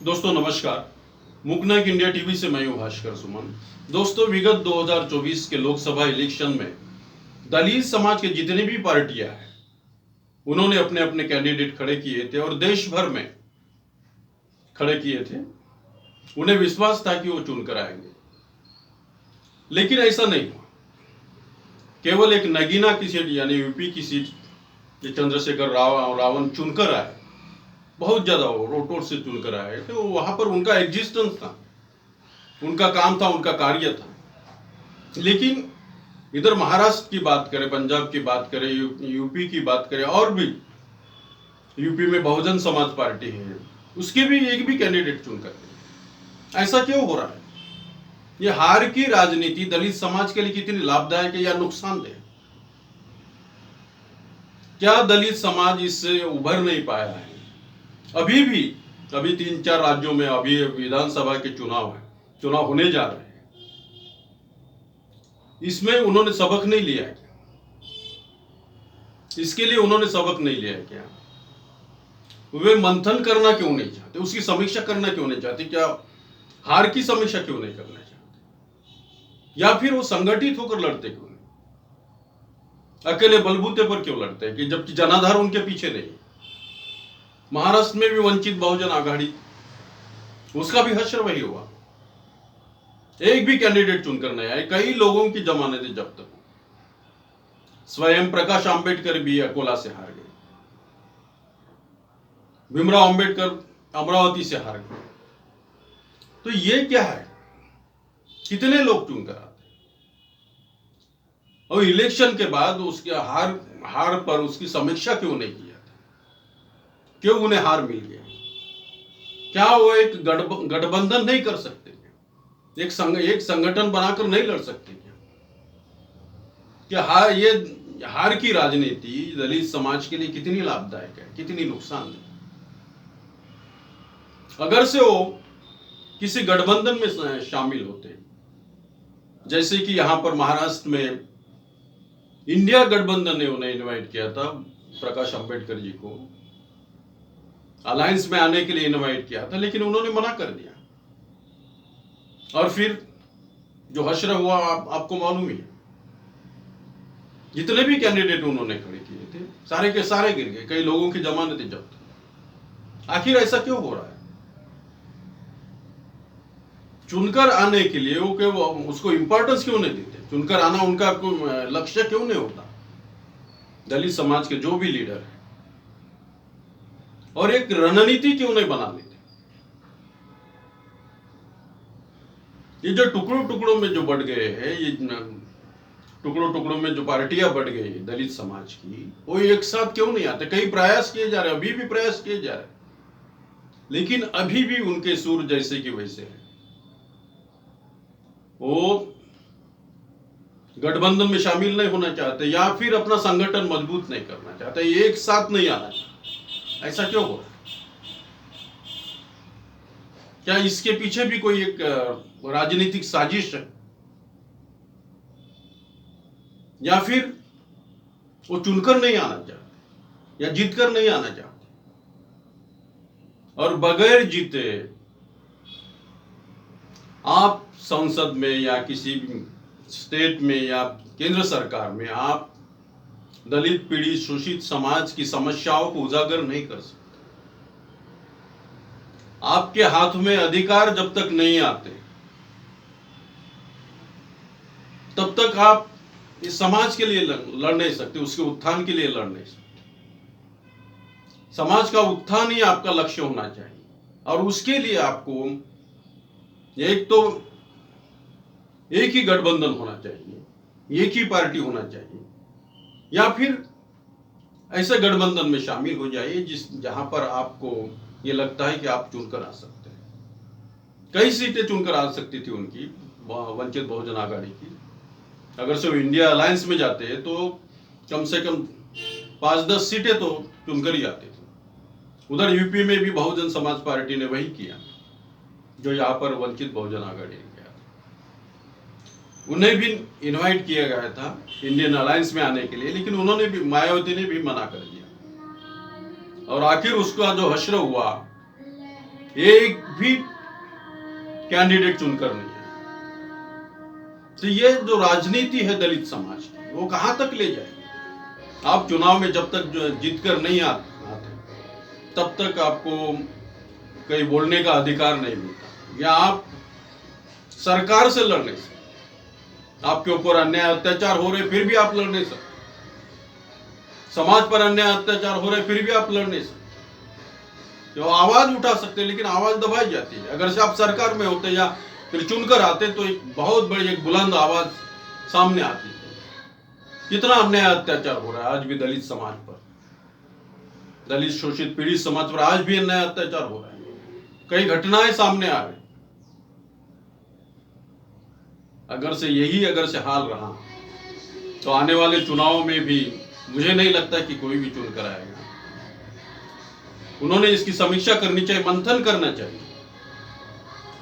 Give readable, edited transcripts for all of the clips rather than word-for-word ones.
दोस्तों नमस्कार। Mooknayak India TV से मैं हूं भास्कर सुमन। दोस्तों विगत 2024 के लोकसभा इलेक्शन में दलित समाज के जितनी भी पार्टियां हैं उन्होंने अपने अपने कैंडिडेट खड़े किए थे और देश भर में खड़े किए थे। उन्हें विश्वास था कि वो चुनकर आएंगे, लेकिन ऐसा नहीं हुआ। केवल एक नगीना की सीट यानी यूपी की सीट चंद्रशेखर रावण चुनकर आए, बहुत ज्यादा रोटोर से चुनकर आए थे। वहां पर उनका एग्जिस्टेंस था, उनका काम था, उनका कार्य था। लेकिन इधर महाराष्ट्र की बात करें, पंजाब की बात करें, यूपी की बात करें, और भी यूपी में बहुजन समाज पार्टी है, उसके भी एक भी कैंडिडेट चुनकर। ऐसा क्यों हो रहा है? ये हार की राजनीति दलित समाज के लिए कितनी लाभदायक है या नुकसानदेह? क्या दलित समाज इससे उभर नहीं पाया है? अभी 3-4 राज्यों में अभी विधानसभा के चुनाव होने जा रहे हैं। इसमें उन्होंने सबक नहीं लिया है? इसके लिए उन्होंने सबक नहीं लिया है क्या? वे मंथन करना क्यों नहीं चाहते? उसकी समीक्षा करना क्यों नहीं चाहते? क्या हार की समीक्षा क्यों नहीं करना चाहते? या फिर वो संगठित होकर लड़ते क्यों नहीं? अकेले बलबूते पर क्यों लड़ते हैं कि जबकि जनाधार उनके पीछे नहीं? महाराष्ट्र में भी वंचित बहुजन आघाड़ी, उसका भी हश्र वही हुआ। एक भी कैंडिडेट चुनकर नहीं आए, कई लोगों की जमानतें जब्त हो। स्वयं प्रकाश आंबेडकर भी अकोला से हार गए, भीमराव अंबेडकर अमरावती से हार गए। तो ये क्या है? कितने लोग चुनकर आते हैं और इलेक्शन के बाद उसके हार पर उसकी समीक्षा क्यों नहीं की जाती? क्यों उन्हें हार मिल गया? क्या वो एक गठबंधन नहीं कर सकते? एक संगठन बनाकर नहीं लड़ सकते क्या? ये हार की राजनीति दलित समाज के लिए कितनी लाभदायक है, कितनी नुकसानदेह? अगर से वो किसी गठबंधन में शामिल होते, जैसे कि यहां पर महाराष्ट्र में इंडिया गठबंधन ने उन्हें इनवाइट किया था, प्रकाश अंबेडकर जी को अलायंस में आने के लिए इनवाइट किया था, लेकिन उन्होंने मना कर दिया। और फिर जो हश्र हुआ आपको मालूम ही है। जितने भी कैंडिडेट उन्होंने खड़े किए थे सारे के सारे गिर गए, कई लोगों की जमानतें जब्त। आखिर ऐसा क्यों हो रहा है? चुनकर आने के लिए वो उसको इंपॉर्टेंस क्यों नहीं देते? चुनकर आना उनका कोई लक्ष्य क्यों नहीं होता? दलित समाज के जो भी लीडर है, और एक रणनीति क्यों नहीं बना लेते? ये जो टुकड़ों टुकड़ों में जो बढ़ गए हैं, ये टुकड़ों टुकड़ों में जो पार्टियां बढ़ गई दलित समाज की, वो एक साथ क्यों नहीं आते? कई प्रयास किए जा रहे हैं, अभी भी प्रयास किए जा रहे हैं, लेकिन अभी भी उनके सुर जैसे कि वैसे है। वो गठबंधन में शामिल नहीं होना चाहते या फिर अपना संगठन मजबूत नहीं करना चाहते, एक साथ नहीं आना चाहते। ऐसा क्यों हो रहा है? क्या इसके पीछे भी कोई एक राजनीतिक साजिश है? या फिर वो चुनकर नहीं आना चाहते या जीतकर नहीं आना चाहते? और बगैर जीते आप संसद में या किसी भी स्टेट में या केंद्र सरकार में आप दलित पीड़ित शोषित समाज की समस्याओं को उजागर नहीं कर सकते। आपके हाथ में अधिकार जब तक नहीं आते तब तक आप इस समाज के लिए लड़ नहीं सकते, उसके उत्थान के लिए लड़ नहीं सकते। समाज का उत्थान ही आपका लक्ष्य होना चाहिए, और उसके लिए आपको एक तो एक ही गठबंधन होना चाहिए, एक ही पार्टी होना चाहिए, या फिर ऐसे गठबंधन में शामिल हो जाइए जहां पर आपको ये लगता है कि आप चुनकर आ सकते हैं। कई सीटें चुनकर आ सकती थी उनकी, वंचित बहुजन आघाड़ी की। अगर से वो इंडिया अलायंस में जाते हैं तो कम से कम 5-10 सीटें तो चुनकर ही आते थे। उधर यूपी में भी बहुजन समाज पार्टी ने वही किया जो यहाँ पर वंचित बहुजन आघाड़ी ने किया था। उन्हें भी इनवाइट किया गया था इंडियन अलायंस में आने के लिए, लेकिन उन्होंने भी, मायावती ने भी मना कर दिया। और आखिर उसका जो हश्र हुआ एक भी कैंडिडेट चुनकर नहीं है। तो ये जो राजनीति है दलित समाज की, वो कहां तक ले जाएगी? आप चुनाव में जब तक जीत कर नहीं आते तब तक आपको कहीं बोलने का अधिकार नहीं मिलता, या आप सरकार से लड़ने से, आपके ऊपर अन्याय अत्याचार हो रहे फिर भी आप लड़ नहीं सकते, समाज पर अन्याय अत्याचार हो रहे फिर भी आप लड़ नहीं सकते। जो आवाज उठा सकते लेकिन आवाज दबाई जाती है। अगर से आप सरकार में होते या फिर चुनकर आते तो एक बहुत बड़ी एक बुलंद आवाज सामने आती है। कितना अन्याय अत्याचार हो रहा है आज भी दलित समाज पर, दलित शोषित पीड़ित समाज पर आज भी अन्याय अत्याचार हो रहा है। कई घटनाएं सामने आ रही। अगर से हाल रहा तो आने वाले चुनाव में भी मुझे नहीं लगता कि कोई भी चुनकर आएगा। उन्होंने इसकी समीक्षा करनी चाहिए, मंथन करना चाहिए,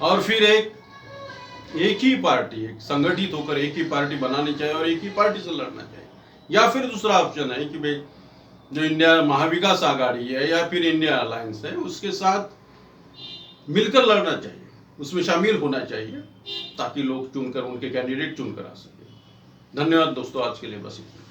और फिर एक ही पार्टी, एक संगठित होकर एक ही पार्टी बनानी चाहिए और एक ही पार्टी से लड़ना चाहिए। या फिर दूसरा ऑप्शन है कि भाई जो इंडिया महाविकास आघाड़ी है या फिर इंडिया अलायंस है, उसके साथ मिलकर लड़ना चाहिए, उसमें शामिल होना चाहिए, ताकि लोग चुनकर, उनके कैंडिडेट चुनकर आ सके। धन्यवाद दोस्तों, आज के लिए बस इतना।